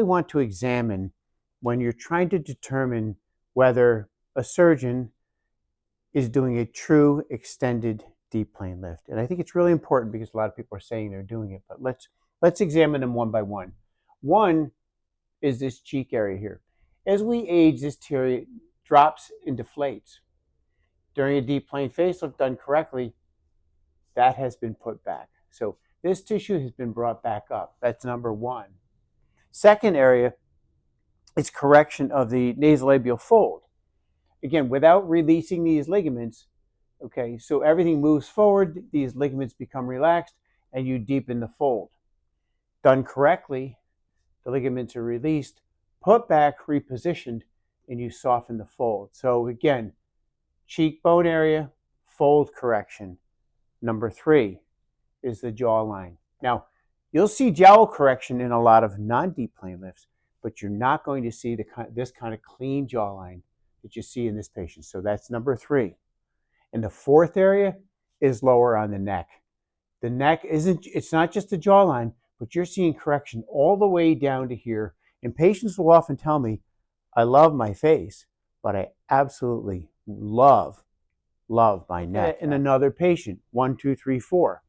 want to examine when you're trying to determine whether a surgeon is doing a true extended deep plane lift. And I think it's really important because a lot of people are saying they're doing it, but let's examine them one by one. One is this cheek area here. As we age, this area drops and deflates. During a deep plane facelift done correctly, that has been put back. So this tissue has been brought back up. That's number one. Second area is correction of the nasolabial fold. Again, without releasing these ligaments, okay, so everything moves forward, these ligaments become relaxed, and you deepen the fold. Done correctly, the ligaments are released, put back, repositioned, and you soften the fold. So again, cheekbone area, fold correction. Number three is the jawline. Now, you'll see jowl correction in a lot of non-deep plane lifts, but you're not going to see this kind of clean jawline that you see in this patient. So that's number three. And the fourth area is lower on the neck. The neck it's not just the jawline, but you're seeing correction all the way down to here. And patients will often tell me, I love my face, but I absolutely love my neck. And another patient, 1, 2, 3, 4.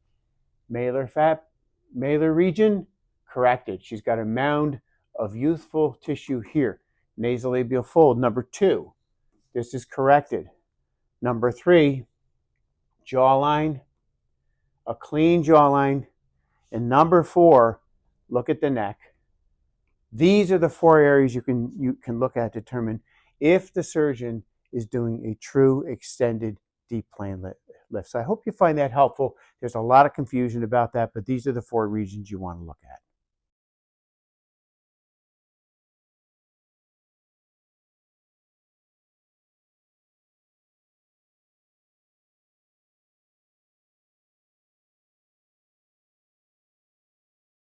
Malar region, corrected. She's got a mound of youthful tissue here. Nasolabial fold, number 2. This is corrected. Number 3, jawline, a clean jawline. And number 4, look at the neck. These are the 4 areas you can look at to determine if the surgeon is doing a true extended deep plane lift. So I hope you find that helpful. There's a lot of confusion about that, but these are the 4 regions you want to look at.